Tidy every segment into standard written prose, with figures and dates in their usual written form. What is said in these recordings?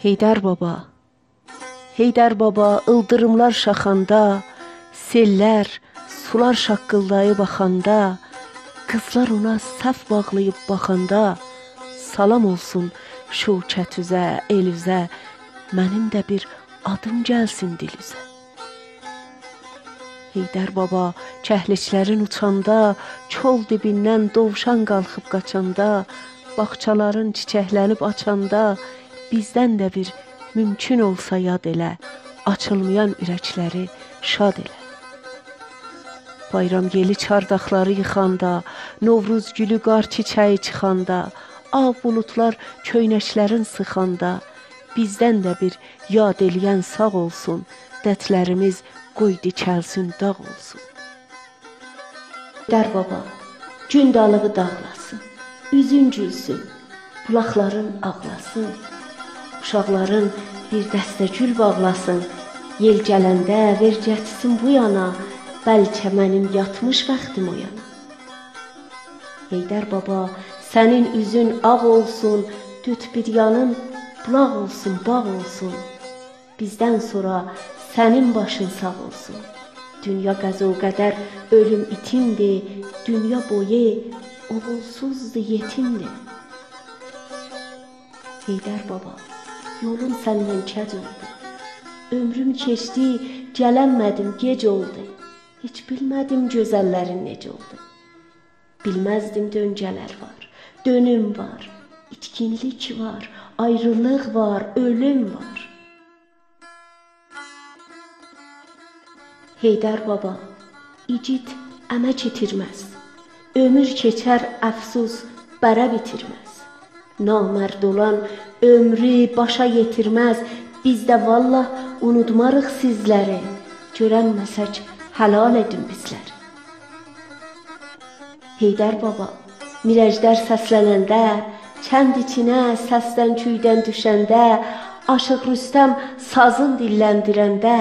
Heydər baba, Heydər baba, ıldırımlar şaxanda, sellər, sular şaqqıldayıb axanda, qızlar ona səhv bağlayıb baxanda, salam olsun şövkətüzə, elvizə, mənim də bir adım gəlsin dilüzə. Heydər baba, kəhliklərin uçanda, çol dibindən dovşan qalxıb qaçanda, bağçaların çiçəklənib açanda, bizdən də bir mümkün olsa yad elə, açılmayan ürəkləri şad elə. Bayram yeli çardaqları yıxanda, Novruz gülü qar çiçəyi çıxanda, ağ bulutlar köynəklərin sıxanda, bizdən də bir yad eləyən sağ olsun, dətlərimiz qoy dikəlsin, dağ olsun. Heydər baba, gün dalığı dağlasın, üzün gülsün, bulaqların ağlasın, uşaqların bir dəstə gül bağlasın, yel gələndə ver getsin bu yana, bəlkə mənim yatmış vaxtım o yana. Heydər baba, sənin üzün ağ olsun, düt bir yanın bulaq olsun, bağ olsun, bizdən sonra sənin başın sağ olsun. Dünya qəzo qədər ölüm itimdir, dünya boyu oğulsuzdur, yetimdir. Heydər baba, yolum səndən kəc oldu, ömrüm keçdi, gələnmədim, gec oldu, heç bilmədim gözəllərin necə oldu. Bilməzdim döngələr var, dönüm var, itkinlik var, ayrılıq var, ölüm var. Heydər baba, igid əmək itirməz, ömür keçər əfsus, bərə bitirməz. Namərd olan ömrü başa yetirməz, biz də vallah unutmarıq sizləri, görənməsək həlal edin bizləri. Heydər baba, mirəclər səslənəndə, kənd içinə səsdən küydən düşəndə, Aşıq Rüstəm sazın dilləndirəndə,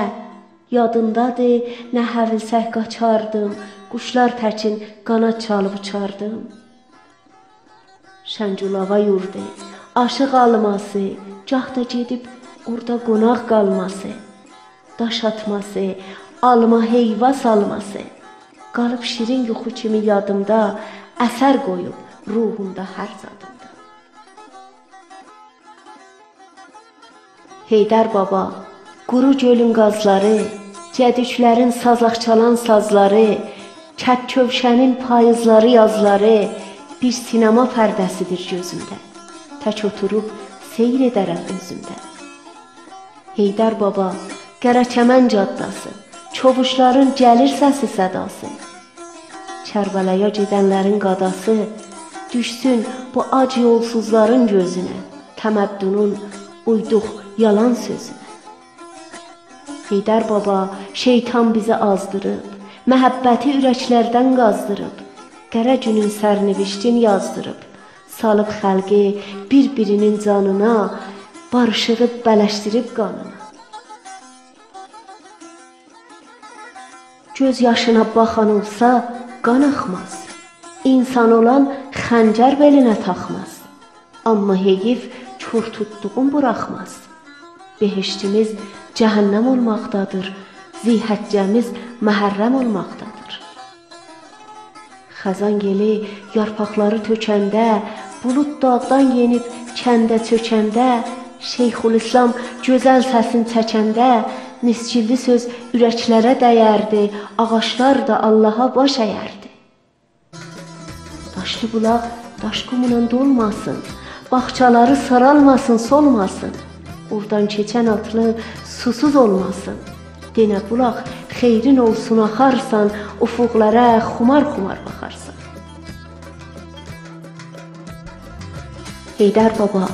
yadındadır nə həvilsək qaçardım, quşlar təkin qanad çalıb uçardım. Şəngülava yurdu, aşıq alması, gah da gedib orada qonaq qalması, daş atması, alma heyva salması, qalıb şirin yuxu kimi yadımda, əsər qoyub ruhumda hər zadımda. Heydər baba, quru gölün qazları, cədüklərin sazaq çalan sazları, kət-kövşənin payızları yazları, bir sinema pərdəsidir gözümdə, tək oturub seyr edərəm özümdə. Heydər baba, Qərəkəmən caddası, çovuşların gəlir səsi sədası, Kərbəlaya gedənlərin qadası, düşsün bu ac yolsuzların gözünə, təməddünün uyduq yalan sözünə. Heydər baba, şeytan bizi azdırıb, məhəbbəti ürəklərdən qazdırıb, qərə günün sərniviştin yazdırıb, salıb xəlqi bir-birinin canına, barışığı bələşdirib qanına. Göz yaşına baxan olsa qan axmaz, insan olan xəncər belinə taxmaz, amma heyif kör tutduğun buraxmaz. Behiştimiz cəhənnəm olmaqdadır, zihəccəmiz məhərrəm olmaqdadır. Xəzan yeli yarpaqları tökəndə, bulud dağdan yenib kəndə çökəndə, Şeyxülislam gözəl səsin çəkəndə, nisçilli söz ürəklərə dəyərdi, ağaçlar da Allaha baş əyərdi. Daşlı bulaq daş qumuna dolmasın, bağçaları saralmasın, solmasın, oradan keçən atlı susuz olmasın. Denə bulaq xeyrin olsun axarsan, ufuqlara xumar-xumar baxarsan. Heydər baba,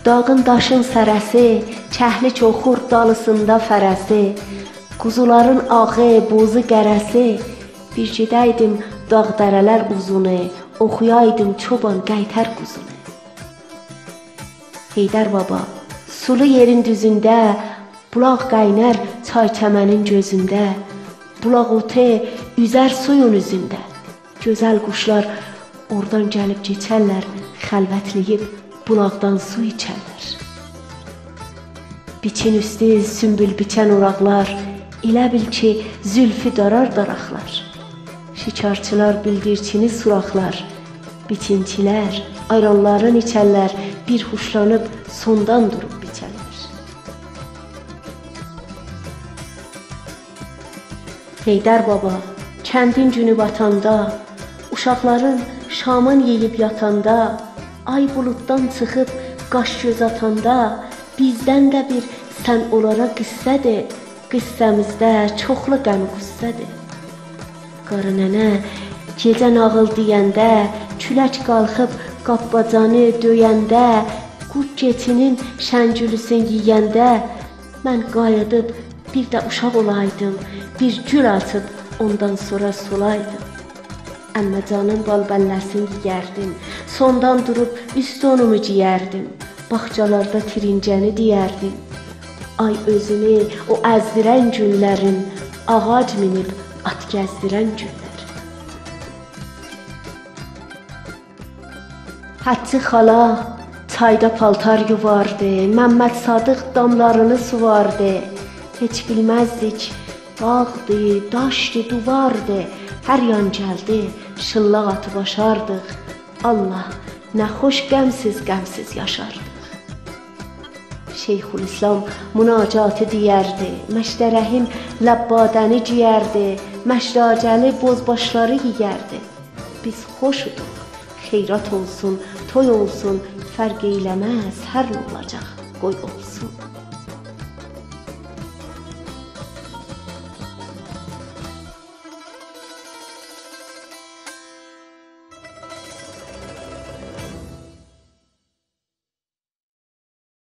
dağın daşın sərəsi, kəhlik oxur dalısında fərəsi, quzuların ağı, bozu qərəsi, bir gedəydim dağ dərələr uzunu, oxuyaydım çoban qaytər quzunu. Heydər baba, sulu yerin düzündə, bulaq qaynər çay çəmənin gözündə, bulaq otu üzər suyun üzündə, gözəl quşlar oradan gəlib keçərlər, xəlvətləyib bulaqdan su içərlər. Biçin üstü sümbül biçən oraqlar, elə bil ki, zülfü darar daraqlar. Şikarçılar bildirçini suraqlar, biçinçilər, ayranların içərlər, bir huşlanıb sondan durub biçərlər. Heydər baba, kəndin günü batanda, uşaqların şaman yeyib yatanda, ay buluddan çıxıb qaş göz atanda, bizdən də bir sən onlara qissədir, qissəmizdə çoxlu qəm-qüssədir. Qarı nənə gecə nağıl deyəndə, külək qalxıb qapbacanı döyəndə, qurd keçinin şəngülüsün yeyəndə, mən qayıdıb bir də uşaq olaydım, bir gül açıb ondan sonra solaydım. Əmməcanın balbəlləsini yeyərdim, sondan durub üstü onumu giyərdim, bağçalarda tirincəni deyərdim. Ay özünü o əzdirən günlərin, ağac minib at gəzdirən günlər. Hətçi xala çayda paltar yuvardı, Məmməd Sadıq damlarını suvardı. Heç bilməzdik, dağdı, daşdı, duvardı, hər yan gəldi, şıllaq atıb aşardıq. Allah, nə xoş qəmsiz yaşardıq. Şeyxülislam münacatı deyərdi, Məşdərəhim ləbbadəni giyərdi, Məşracəli bozbaşları yiyərdi. Biz xoşuduq, xeyrat olsun, toy olsun, fərq eyləməz, hər nə olacaq, qoy olsun.